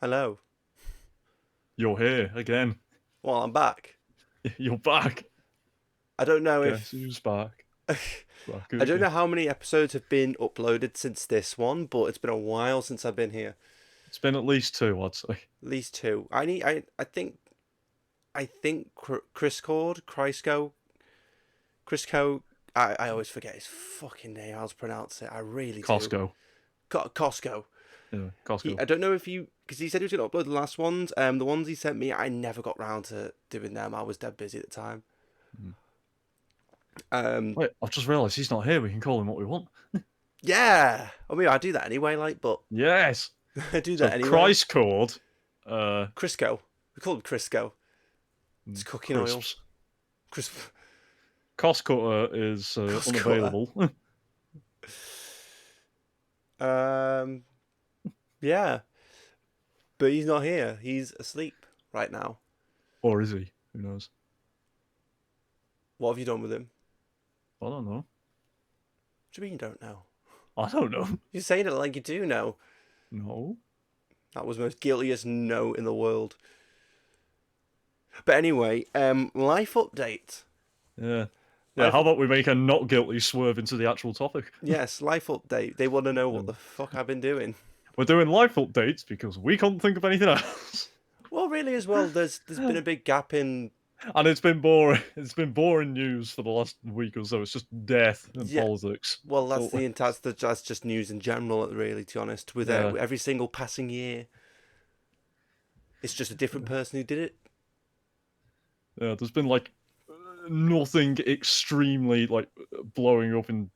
Hello. You're here again. Well, I'm back. You're back. I don't know Guess if who's back? Back I don't again. know how many episodes have been uploaded since this one, but it's been a while since I've been here. It's been at least two, I'd say. At least two. I think Chris Cord, Crisco. I always forget his fucking name. How to pronounce it. I really do. Costco. Costco. Yeah, I Costco. don't know if you because he said he was going to upload the last ones. The ones he sent me, I never got round to doing them. I was dead busy at the time. Mm. Um, Wait, I've just realised he's not here. We can call him what we want. yeah. I mean, I do that anyway. But Yes. I do So that anyway. Christ cord. Crisco. We call him Crisco. It's cooking oil. Crisps. Crisp. Cost cutter is Cost cutter. unavailable. Um, yeah. But he's not here. He's asleep right now. Or is he? Who knows? What have you done with him? I don't know. What do you mean you don't know? I don't know. You're saying it like you do know. No. That was the most guiltiest no in the world. But anyway, life update. Yeah. Yeah, Life, how about we make a not guilty swerve into the actual topic? yes, life update. They want to know what the fuck I've been doing. We're doing life updates because we couldn't think of anything else. Well, really, as well. There's been a big gap in. And it's been boring. It's been boring news for the last week or so. It's just death and Yeah. politics. Well, that's So, that's just news in general, really. To be honest, with yeah. every single passing year, it's just a different person who did it. Yeah, there's been like nothing extremely like blowing up in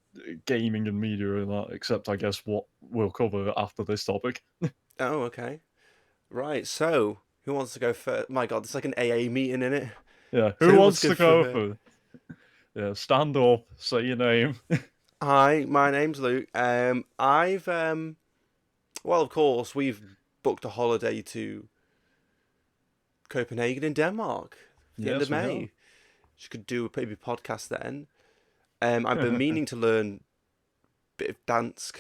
gaming and media and that, except I guess what we'll cover after this topic. Oh, okay, right. So, who wants to go first? My God, it's like an AA meeting in it. Yeah, So who what's wants to good go for? for? Yeah, stand up, say your name. Hi, my name's Luke. Well, of course, we've booked a holiday to Copenhagen in Denmark. The end of Yes, we May. She could do a maybe podcast then. I've been have. meaning to learn a bit of Dansk.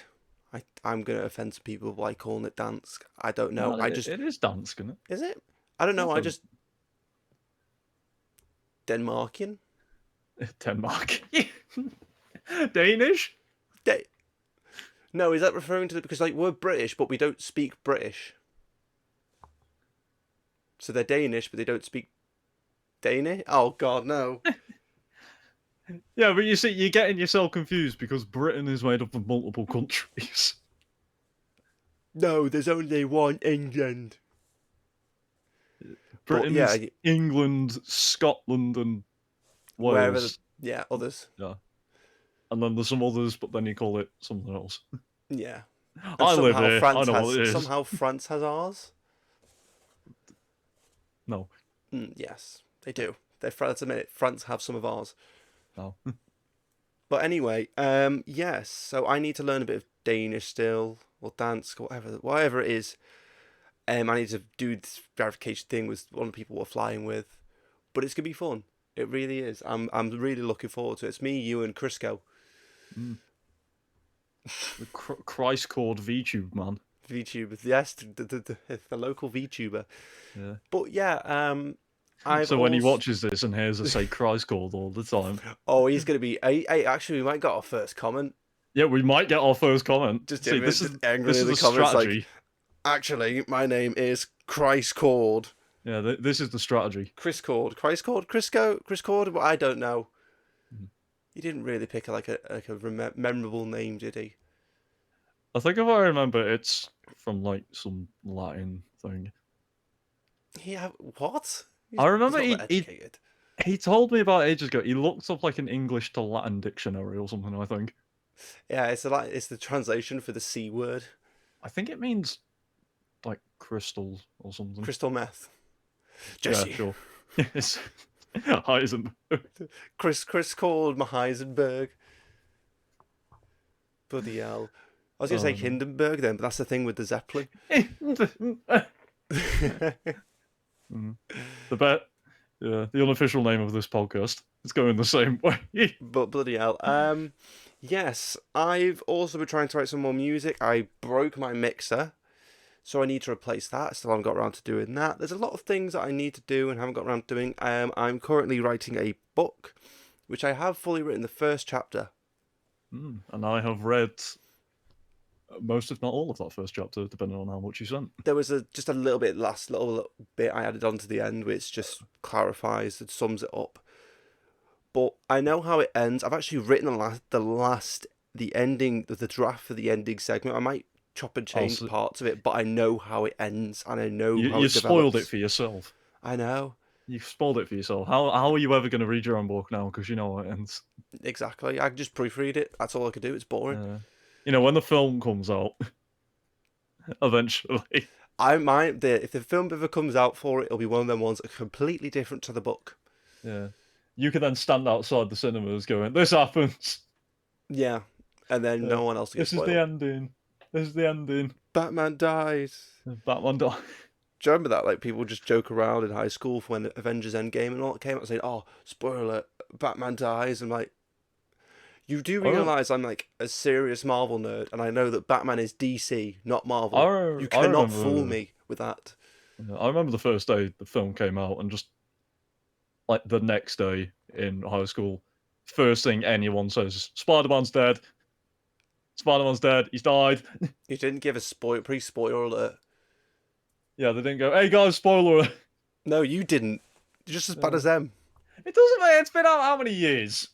I'm going to offend some people by calling it Dansk. I don't know. No, it is dansk, isn't Is it? I don't know. I just. Denmarkian? it? Denmark. Danish? De- no, is that referring to because like we're British, but we don't speak British. So they're Danish, but they don't speak Danish. Oh God, no. Yeah, but you see, you're getting yourself confused because Britain is made up of multiple countries. No, there's only one England. But Britain yeah, is England, Scotland, and wherever. Wales. Others. Yeah. And then there's some others, but then you call it something else. Yeah, and I live here. I know what it is. somehow France has ours. No. Yes, they do. They France a minute. France have some of ours. No. But anyway, yes. So I need to learn a bit of Danish still, or Dansk, or whatever it is. I need to do this verification thing with one of the people we're flying with, but it's gonna be fun. It really is. I'm really looking forward to it. It's me, you, and Crisco. Mm. The Christ called VTube man. VTuber, yes, the local VTuber. Yeah. But yeah, So when he watches this and hears us say Christ called all the time. Oh, he's gonna be. Hey, actually, we might get our first comment. Yeah, we might get our first comment. Just see, this is angry in the the comments strategy. like, actually, my name is Christ Cord. Yeah, this is the strategy. Chris Cord, Crisco, Chris Cord. Well, I don't know. Mm. He didn't really pick like a memorable name, did he? I think if I remember, it's from like some Latin thing. Yeah, what? I remember he's not that educated. he told me about ages ago. He looked up like an English to Latin dictionary or something. I think. Yeah, it's the translation for the C word. I think it means like crystal or something. Crystal meth. Jesse. Yeah, sure. Yes. Heisenberg. Chris called my Heisenberg. Bloody hell. I was going to say Hindenburg then, but that's the thing with the Zeppelin. The bet. Yeah, the unofficial name of this podcast. It's going the same way. But bloody hell. Yes, I've also been trying to write some more music. I broke my mixer. So I need to replace that. Still haven't got around to doing that. There's a lot of things that I need to do and haven't got around to doing. I'm currently writing a book, which I have fully written the first chapter. And I have read most, if not all, of that first chapter, depending on how much you sent. There was just a little bit, last little bit I added on to the end, which just clarifies and sums it up. But I know how it ends. I've actually written the ending, the draft for the ending segment. I might chop and Oh, change so parts of it, but I know how it ends and I know how you it spoiled it develops. for yourself. I know. You spoiled it for yourself. How are you ever going to read your own book now? Because you know how it ends. Exactly. I can just proofread it. That's all I can do. It's boring. When the film comes out, eventually. I might. If the film ever comes out for it, it'll be one of them ones that are completely different to the book. Yeah. You can then stand outside the cinemas going, "This happens." Yeah. And then no one else will get This is the spoiled. ending. This is the ending. Batman dies. Batman dies. Do you remember that? Like, people just joke around in high school for when Avengers Endgame and all that came out saying, oh, spoiler, Batman dies. I'm like, you do I remember, realise I'm like a serious Marvel nerd and I know that Batman is DC, not I, Marvel. You I cannot fool remember me with that. I remember the first day the film came out, and just like the next day in high school, first thing anyone says, Spider-Man's dead. Spider-Man's dead. He's died. You didn't give a pre-spoiler alert. Yeah, they didn't go, "Hey guys, spoiler." No, you didn't. You're just as bad as them. It doesn't matter. It's been out how many years?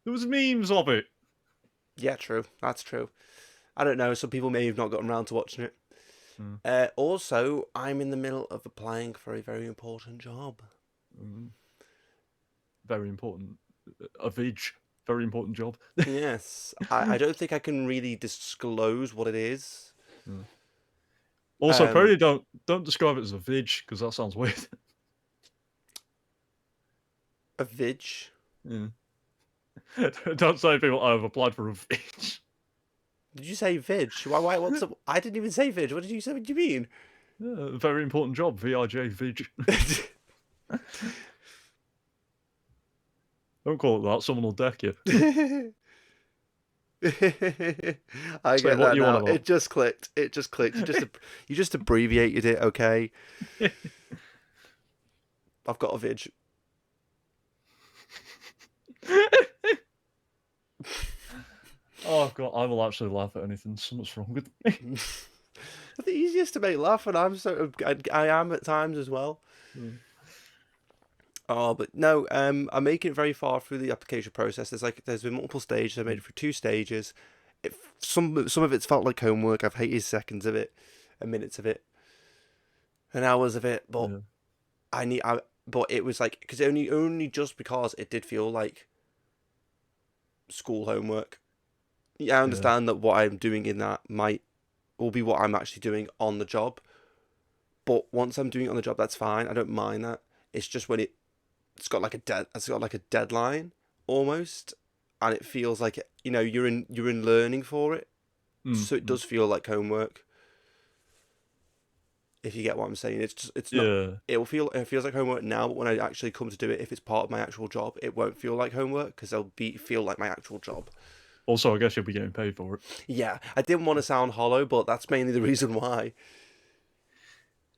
There was memes of it. Yeah, true. That's true. I don't know. Some people may have not gotten around to watching it. Mm. Also, I'm in the middle of applying for a very important job. Mm. Very important. A vig. Very important job. Yes, I don't think I can really disclose what it is. Mm. Also, Um, probably don't describe it as a vig, because that sounds weird. a vig. Yeah. Don't say to people, "I've applied for a vig." Did you say vig? Why? What's up? I didn't even say vig. What did you say? What do you mean? Yeah, very important job. VIJ vig. Don't call it that. Someone will deck you. I Say get what that you want now. about. It just clicked. It just clicked. You just abbreviated it. Okay, I've got a vig. Oh god, I will actually laugh at anything. Something's wrong with me. The easiest to make laugh, and I am at times as well. Mm. Oh, but no, I'm making it very far through the application process. There's been multiple stages. I made it through 2 stages. Some of it's felt like homework. I've hated seconds of it, and minutes of it, and hours of it. But Yeah, but it was like because only just because it did feel like school homework. Yeah, I yeah. understand that what I'm doing in that will be what I'm actually doing on the job. But once I'm doing it on the job, that's fine. I don't mind that. It's just when it's got like a deadline almost, and it feels like you're in learning for it, so it Mm. does feel like homework. If you get what I'm saying, it's not. Yeah. It feels like homework now, but when I actually come to do it, if it's part of my actual job, it won't feel like homework because it'll be feel like my actual job. Also, I guess you'll be getting paid for it. Yeah, I didn't want to sound hollow, but that's mainly the reason why.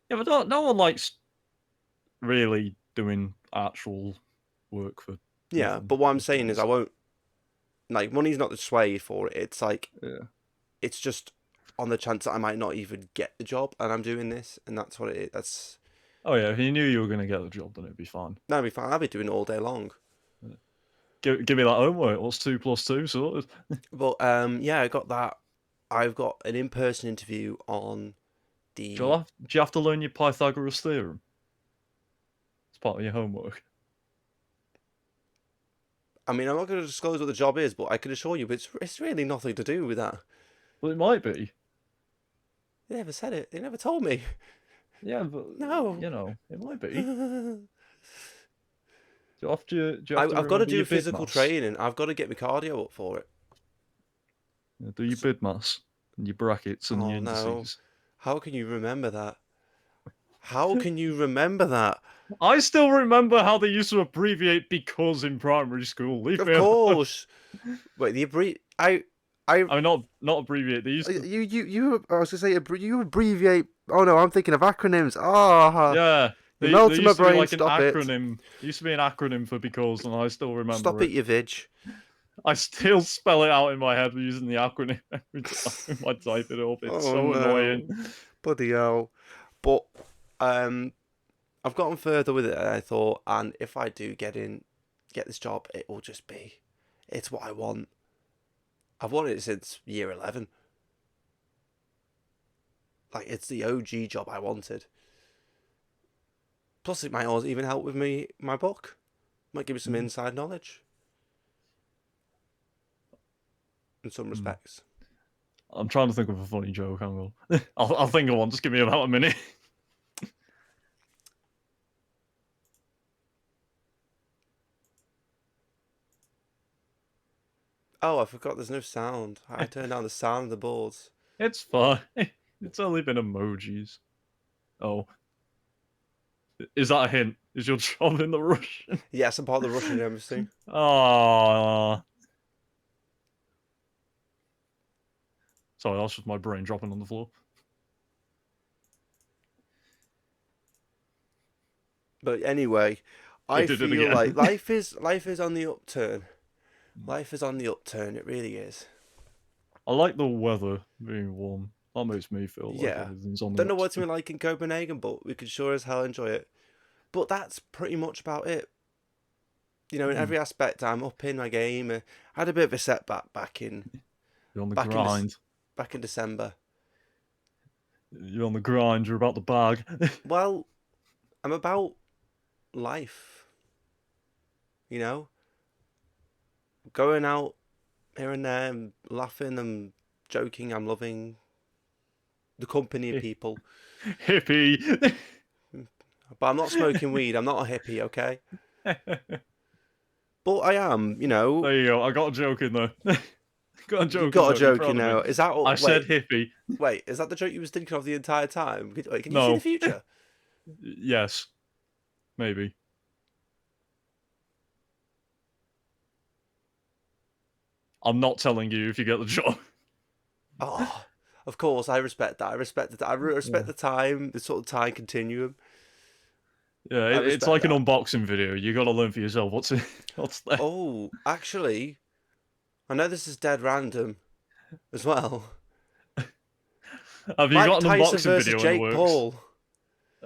Yeah, but no one likes really doing actual work for Yeah, nothing. but what I'm Let's be saying is I honest. won't like money's not the sway for it. It's like Yeah. it's just on the chance that I might not even get the job and I'm doing this and that's what it is. Oh yeah, if you knew you were going to get the job, then it'd be fine. That'll be fine. I'll be doing it all day long. Yeah. Give me that homework. What's 2 + 2 sorted? But yeah, I got that. I've got an in-person interview on the Do you have to learn your Pythagoras theorem? It's part of your homework. I mean, I'm not going to disclose what the job is, but I can assure you it's really nothing to do with that. Well, it might be. They never said it. They never told me. Yeah, but No. it might be. Do you have to I've got to remember do your bid physical mass? training. I've got to get my cardio up for it. Yeah, do your bid mass and your brackets and your Oh no. indices. How can you remember that? How can you remember that? I still remember how they used to abbreviate because in primary school. Leave Of me alone. course. Wait, the abbrev I I I mean, not abbreviate. They used to. you. I was gonna say you abbreviate. Oh no, I'm thinking of acronyms. Ah, Yeah, you're there melting my used to be brain. like an Stop it. acronym. There used to be an acronym for because, and I still Stop remember it, it. you vig. I still spell it out in my head using the acronym every time I type it up. It's Oh so annoying. no, bloody hell. But um, I've gotten further with it than I thought, and if I do get this job, it will just be, it's what I want. I've wanted it since year 11. Like, it's the OG job I wanted. Plus, it might also even help with my book. Might give me some Mm. inside knowledge in some Mm. respects. I'm trying to think of a funny joke. Hang on. I'll think of one. Just give me about a minute. Oh, I forgot there's no sound. I turned down the sound of the boards. It's fine. It's only been emojis. Oh, is that a hint? Is your job in the Russian? Yes, I'm part of the Russian embassy. Ah, sorry, that's just my brain dropping on the floor. But anyway, It I did it feel like again. life is on the upturn. Life is on the upturn. It really is. I like the weather being warm. That makes me feel like Yeah. everything's on the Don't know what it's upturn. been like in Copenhagen, but we could sure as hell enjoy it. But that's pretty much about it. You know, in Mm. every aspect, I'm up in my game. I had a bit of a setback You're on the back in grind. back in December. You're on the grind. You're about the bag. Well, I'm about life. You know, going out here and there, and laughing and joking. I'm loving the company of people. Hippie. But I'm not smoking weed. I'm not a hippie, okay? But I am, you know. There you go. I got a joke in there. Got a You joke in got a there. Be joke, you proud of me. know. Is that I said wait, hippie. wait? Is that the joke you was thinking of the entire time? Wait, can you see the No. future? Yes. Maybe. I'm not telling you if you get the job. Oh, of course, I respect that. I respect that. I respect Yeah. the time, the sort of time continuum. Yeah, I it's respect like an that. unboxing video. You got to learn for yourself what's in, what's there. Oh, actually, I know this is dead random as well. Have you Mike got an Tyson unboxing versus video in the Jake works? Paul.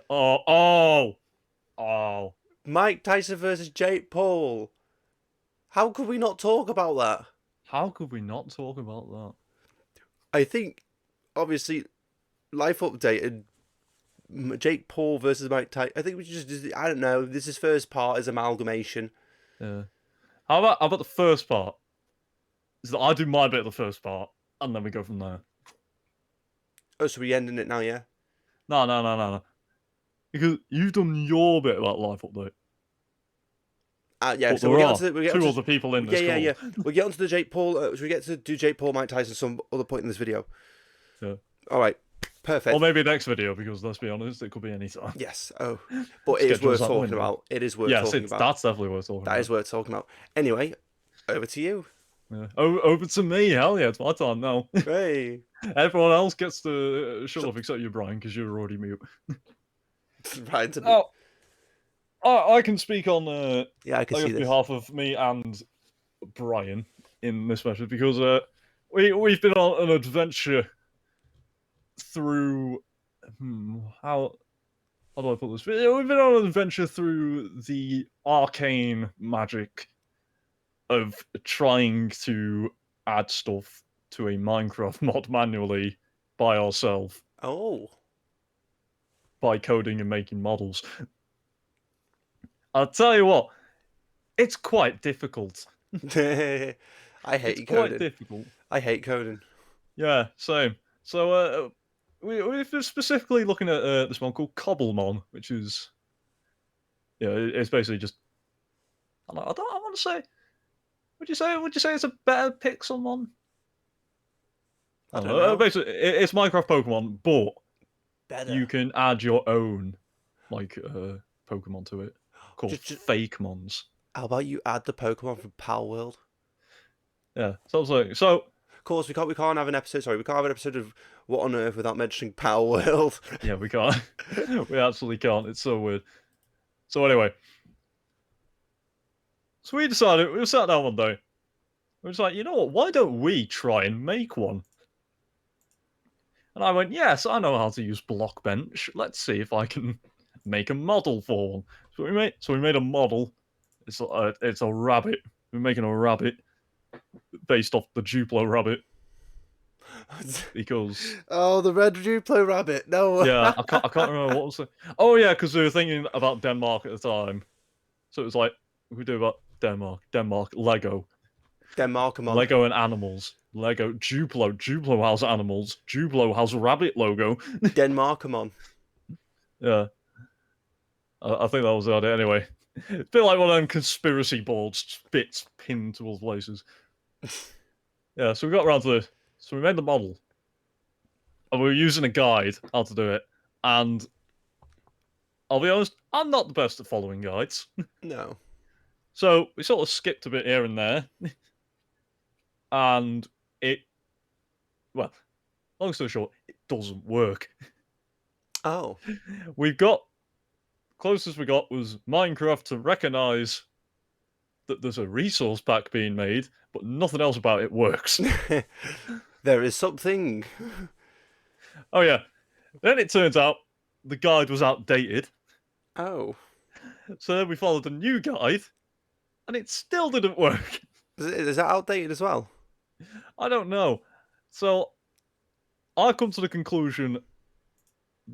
Oh, oh, oh. Mike Tyson versus Jake Paul. How could we not talk about that? How could we not talk about that? I think, obviously, life updated. Jake Paul versus Mike Tyson. I think we should just. I don't know. This is first part is amalgamation. Yeah. How about the first part? Is that I do my bit of the first part, and then we go from there. Oh, so we ending it now, yeah? No, no, no, no, no. Because you've done your bit about life update, Yeah. but So we'll there get are onto we'll get two onto other people in yeah, this yeah, yeah. call. We'll get onto the Jake Paul. Should we get to do Jake Paul, Mike Tyson some other point in this video? Yeah. All right. Or Perfect. maybe next video, because let's be honest, it could be any time. Yes. Oh, but it is Schedule's worth out the talking window. about. It is worth Yes, talking it's about. that's definitely worth talking That is about. worth talking about. Anyway, over to you. Yeah. Over to me, hell yeah, it's my time now. Hey. Everyone else gets to shut Shut up except you, Brian, because you're already mute. right to me. Oh, I can speak on Yeah, I can I see guess this. behalf of me and Brian in this message because we've been on an adventure through how do I put this? We've been on an adventure through the arcane magic of trying to add stuff to a Minecraft mod manually by ourselves Oh. by coding and making models. I'll tell you what, it's quite difficult. I It's hate quite coding. difficult. I hate coding. Yeah, same. So we're specifically looking at this one called Cobblemon, which is it's basically just I want to say. Would you say it's a better Pixelmon? I I don't don't know. know. Basically, it's Minecraft Pokemon, but Better. you can add your own like Pokemon to it called Just, Fakemons. how about you add the Pokemon from Pal World? Yeah, so I was like, so course, we can't have an episode. Sorry, we can't have an episode of What on Earth without mentioning Power World. Yeah, we can't. We absolutely can't. It's so weird. So anyway, so we decided, we sat down one day. We was like, you know what? Why don't we try and make one? And I went, yes, I know how to use Blockbench. Let's see if I can make a model for one. So we made a model. It's a rabbit. We're making a rabbit based off the Duplo rabbit because Oh, the red Duplo rabbit. No. yeah, I can't remember what was it. Oh yeah, because we were thinking about Denmark at the time. So it was like we do about Denmark, Lego, Denmarkmon. Lego and animals, Lego Duplo has animals, Duplo has rabbit logo. Denmarkmon. Yeah, I think that was the idea. Anyway, it's a bit like one of them conspiracy boards bits pinned to all places. Yeah, so we got around to this. So we made the model, and we were using a guide how to do it. And I'll be honest, I'm not the best at following guides. No. So we sort of skipped a bit here and there. And it, well, long story short, it doesn't work. Oh. We've got, closest we got was Minecraft to recognize that there's a resource pack being made, but nothing else about it works. There is something. Oh, yeah. Then it turns out the guide was outdated. Oh. So then we followed a new guide, and it still didn't work. Is that outdated as well? I don't know. So I've come to the conclusion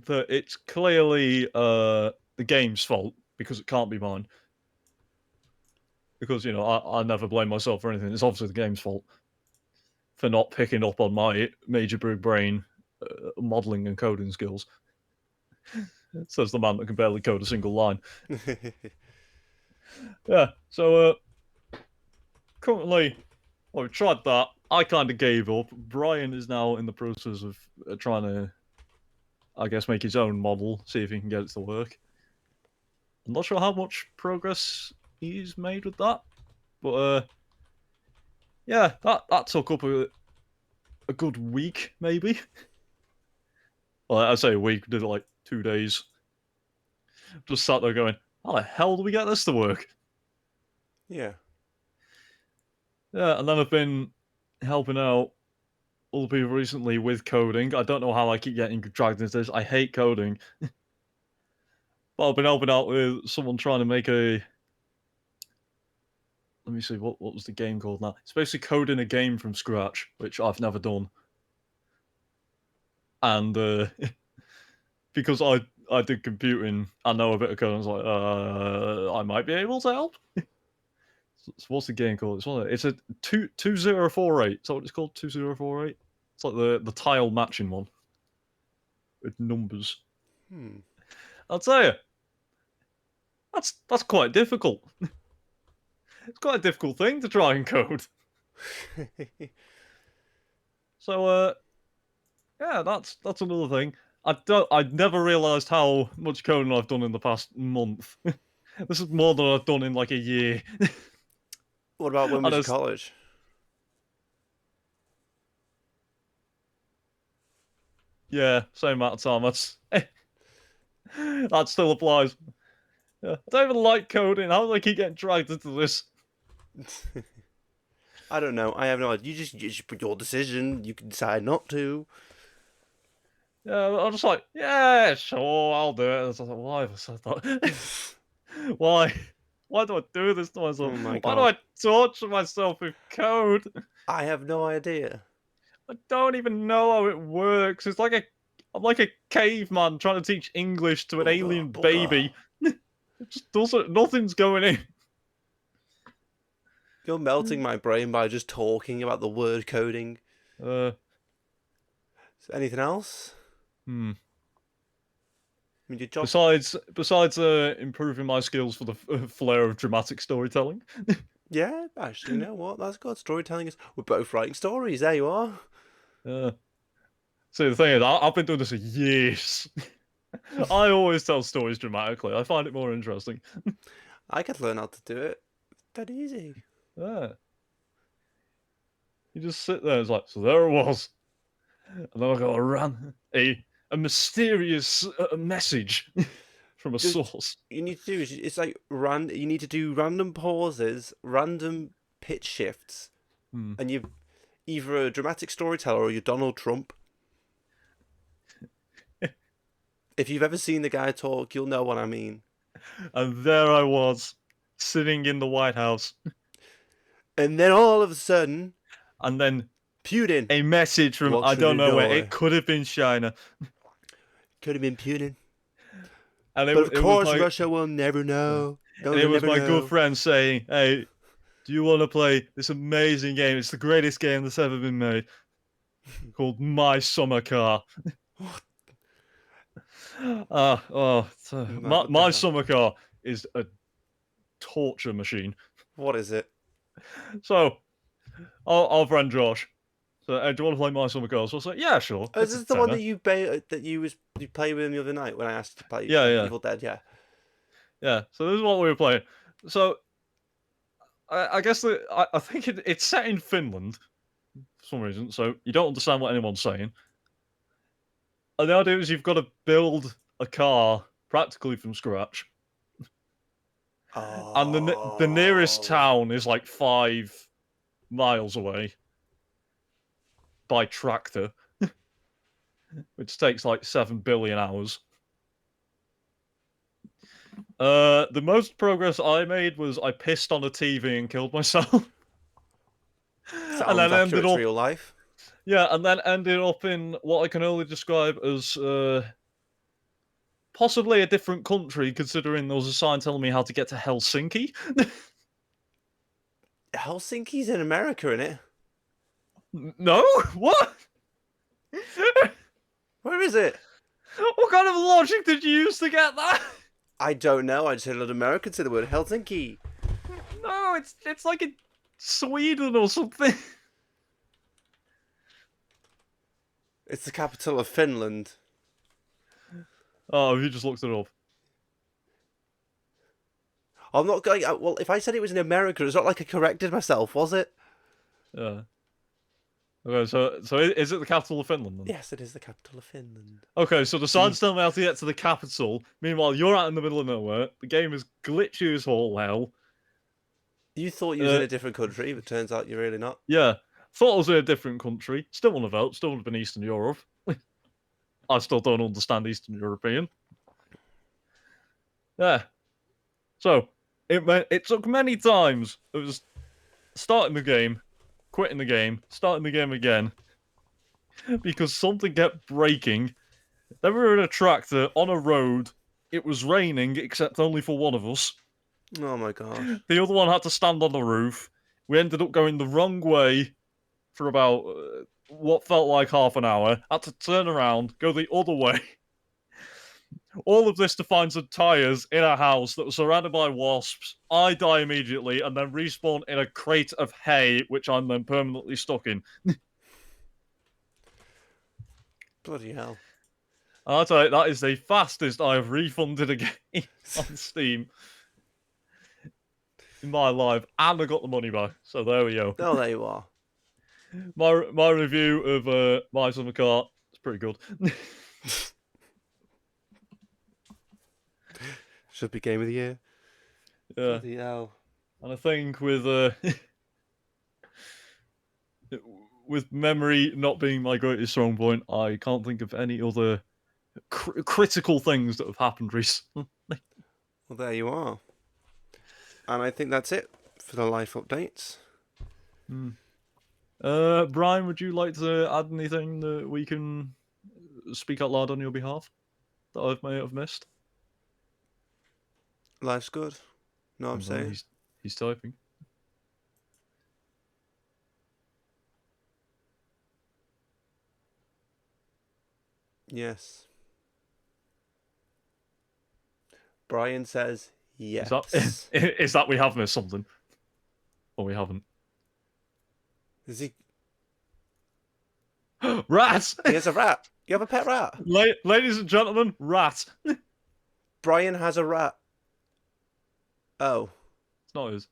that it's clearly the game's fault because it can't be mine. Because, you know, I never blame myself for anything. It's obviously the game's fault for not picking up on my major big brain modeling and coding skills. Says the man that can barely code a single line. Yeah, so currently, well, we tried that. I kind of gave up. Brian is now in the process of trying to, I guess, make his own model, see if he can get it to work. I'm not sure how much progress he's made with that, but yeah, that took up a good week, maybe. Well, I say a week, did it like 2 days. Just sat there going, how the hell do we get this to work? Yeah. Yeah, and then I've been helping out other people recently with coding. I don't know how I keep getting dragged into this. I hate coding. But I've been helping out with someone trying to make a. Let me see, what was the game called now? It's basically coding a game from scratch, which I've never done. And because I did computing, I know a bit of coding. I was like, I might be able to help. So what's the game called? It's a 2048. Is that what it's called? 2048. It's like the tile matching one with numbers. Hmm. I'll tell you, that's quite difficult. It's quite a difficult thing to try and code. So yeah, that's another thing. I'd never realised how much coding I've done in the past month. This is more than I've done in like a year. What about when And was you it's, college? yeah, same amount of time. That still applies. Yeah, I don't even like coding. How do I keep getting dragged into this? I don't know. I have no idea. You just put your decision. You can decide not to. Yeah, I'm just like, yeah, sure, I'll do it. I was like, why have I said that? Why? Why do I do this to myself? Oh my Why do god. I torture myself with code? I have no idea. I don't even know how it works. I'm like a caveman trying to teach English to an Booger, alien booger. baby. It just doesn't. Nothing's going in. You're melting my brain by just talking about the word coding. Uh, Anything else? hmm. I mean, your job. Besides improving my skills for the flair of dramatic storytelling. Yeah, actually, you know what? That's good. Storytelling is. We're both writing stories. There you are. Uh, See, the thing is, I've been doing this for years. I always tell stories dramatically. I find it more interesting. I could learn how to do it. That easy. Yeah. You just sit there. It's like, so there it was, and then I got a mysterious message from a Just source. you need to do is it's like you need to do random pauses, random pitch shifts, Hmm. and you're either a dramatic storyteller or you're Donald Trump. If you've ever seen the guy talk, you'll know what I mean. And there I was, sitting in the White House, And then all of a sudden, and then Putin a message from walks I through don't the know where. It door. could have been China, Could have been Putin. and But of it was course, my Russia will never yeah, know. and They'll it was never my good know. friend saying, "Hey, do you want to play this amazing game? It's the greatest game that's ever been made, called My Summer Car." Mad, my what the my hell? summer car is a torture machine. What is it? So our friend Josh. So, hey, do you want to play my summer car? So I was like, yeah, sure. Oh, is It's a this the one that tenner. you played with him the other night when I asked you to play Yeah, yeah, Evil Dead? Yeah. yeah. So this is what we were playing. So I guess I think it's set in Finland for some reason. So you don't understand what anyone's saying. And the idea is you've got to build a car practically from scratch, and the nearest Oh. town is like 5 miles away by tractor, which takes like 7 billion hours. The most progress I made was I pissed on a TV and killed myself, and Sounds then ended accurate to up real life. yeah, and then ended up in what I can only describe as possibly a different country, considering there was a sign telling me how to get to Helsinki. Helsinki's in America, innit? No, what? Where is it? What kind of logic did you use to get that? I don't know. I just heard American say the word Helsinki. No, it's like in Sweden or something. It's the capital of Finland. Oh, you just looked it up. I'm not going. Well, if I said it was in America, it's not like I corrected myself, was it? Yeah. Okay, so is it the capital of Finland then? Yes, it is the capital of Finland. Okay, so the See, sign's telling me how to get to the capital. Meanwhile, you're out in the middle of nowhere. The game is glitchy as all hell. you thought you was in Uh, a different country, but turns out you're really not. yeah. Thought I was in a different country. Still want to vote. Still would have been Eastern Europe. I still don't understand Eastern European. Yeah. So it took many times. It was starting the game, quitting the game, starting the game again because something kept breaking. Then we were in a tractor on a road. It was raining, except only for one of us. Oh my gosh. The other one had to stand on the roof. We ended up going the wrong way for about what felt like half an hour. Had to turn around, go the other way. All of this to find some tyres in a house that was surrounded by wasps. I die immediately and then respawn in a crate of hay, which I'm then permanently stuck in. Bloody hell. I'll tell you, that is the fastest I have refunded a game on Steam in my life, and I got the money back. So there we go. Oh, there you are. My review of My Summer Car is pretty good. Should be game of the year. Yeah, Bloody hell. and I think with memory not being my greatest strong point, I can't think of any other critical things that have happened recently. Well, there you are. And I think that's it for the life updates. Hmm. Brian, would you like to add anything that we can speak out loud on your behalf that I may have missed? Life's good. Know what I'm No, saying? he's typing. Yes. Brian says Is that yes. is that we have missed something, or we haven't? Is he? Rat! He has a rat. You have a pet rat. Ladies and gentlemen, rat. Brian has a rat. Oh. It's not his.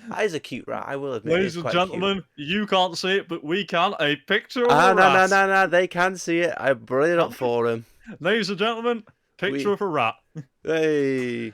That is a cute rat. I will admit, Ladies it's and quite cute. gentlemen, you can't see it, but we can. A picture of Ah, a no, no, rat. no, no. They can see it. I brought it up Can we? for them. Ladies and gentlemen, picture We, of a rat. hey.